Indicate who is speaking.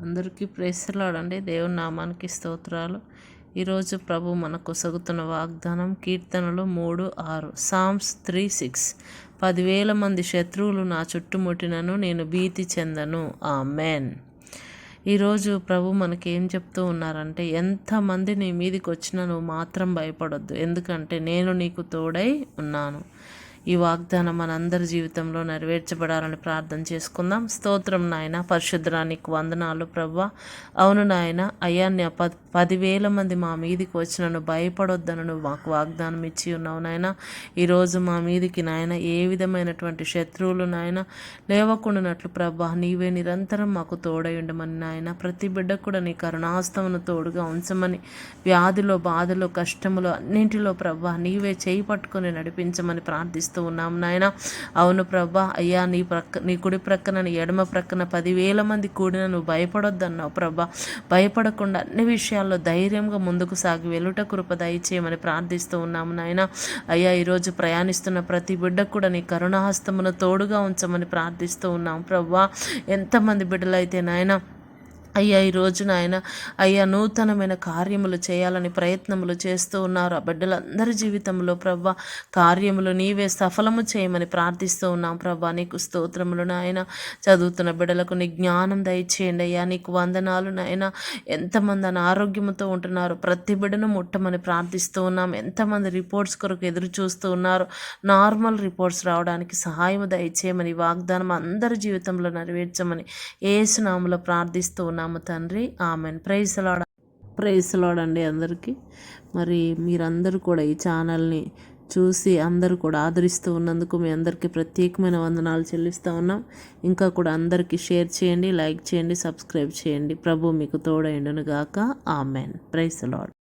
Speaker 1: అందరికీ praise the lord అండి. దేవుని నామానికి స్తోత్రాలు. ఈరోజు ప్రభు మనకు కొసగుతున్న వాగ్దానం కీర్తనలు 3:6, సామ్స్ 3:6. 10,000 మంది శత్రువులు నా చుట్టుముట్టినను నేను భీతి చెందను. ఆమెన్. ఈరోజు ప్రభు మనకేం చెప్తూ ఉన్నారంటే, ఎంతమంది నీ మీదికి వచ్చినా నువ్వు మాత్రం భయపడొద్దు, ఎందుకంటే నేను నీకు తోడై ఉన్నాను. ఈ వాగ్దానం మనందరి జీవితంలో నెరవేర్చబడాలని ప్రార్థన చేసుకుందాం. స్తోత్రం నాయన, పరిశుద్ధానికి వందనాలు ప్రభువా. అవును నాయన, అయ్యా 10,000 మంది మా మీదికి వచ్చినను భయపడొద్దను నువ్వు మాకు వాగ్దానం ఇచ్చి ఉన్నావు నాయన. ఈరోజు మా మీదికి నాయన ఏ విధమైనటువంటి శత్రువులు నాయన లేవకుండానట్లు ప్రభా నీవే నిరంతరం మాకు తోడై ఉండమని నాయన. ప్రతి బిడ్డకు కూడా నీ కరుణాస్తమును తోడుగా ఉంచమని, వ్యాధిలో బాధలో కష్టములో అన్నింటిలో ప్రభా నీవే చేయి పట్టుకొని నడిపించమని ప్రార్థిస్తూ ఉన్నాం నాయన. అవును ప్రభా, అయ్యా నీ కుడి ప్రక్కన నీ ఎడమ ప్రక్కన 10,000 మంది కూడిన నువ్వు భయపడొద్దన్నావు ప్రభా. భయపడకుండా అన్ని విషయాల్లో ధైర్యంగా ముందుకు సాగి వెలుట కృప దయచేయమని ప్రార్థిస్తూ ఉన్నాము నాయన. అయ్యా ఈరోజు ప్రయాణిస్తున్న ప్రతి బిడ్డకు కూడా నీ కరుణాహస్తమును తోడుగా ఉంచమని ప్రార్థిస్తూ ఉన్నాం ప్రభా. ఎంతమంది బిడ్డలైతే నాయన అయ్యా ఈరోజు నాయన అయ్యా నూతనమైన కార్యములు చేయాలని ప్రయత్నములు చేస్తూ ఉన్నారు. ఆ బిడ్డలందరి జీవితంలో ప్రభా కార్యములు నీవే సఫలము చేయమని ప్రార్థిస్తూ ఉన్నాం ప్రభా. నీకు స్తోత్రములు నాయన. చదువుతున్న బిడ్డలకు నీ జ్ఞానం దయచేయండి అయ్యా. నీకు వందనాలు నాయన. ఎంతమంది అనారోగ్యంతో ఉంటున్నారు, ప్రతి బిడ్డను ముట్టమని ప్రార్థిస్తూ ఉన్నాం. ఎంతమంది రిపోర్ట్స్ కొరకు ఎదురు చూస్తూ ఉన్నారు, నార్మల్ రిపోర్ట్స్ రావడానికి సహాయం దయచేయమని వాగ్దానం అందరి జీవితంలో నెరవేర్చమని యేసు నామములో ప్రార్థిస్తూ ఉన్నాం తండ్రి. ఆమెన్. ప్రైజ్ ది లార్డ్ అండి అందరికీ. మరి మీరందరూ కూడా ఈ ఛానల్ని చూసి అందరూ కూడా ఆదరిస్తూ ఉన్నందుకు మీ అందరికీ ప్రత్యేకమైన వందనాలు చెల్లిస్తూ ఉన్నాం. ఇంకా కూడా అందరికీ షేర్ చేయండి, లైక్ చేయండి, సబ్స్క్రైబ్ చేయండి. ప్రభు మీకు తోడైండును గాక. ఆమెన్. Praise the lord.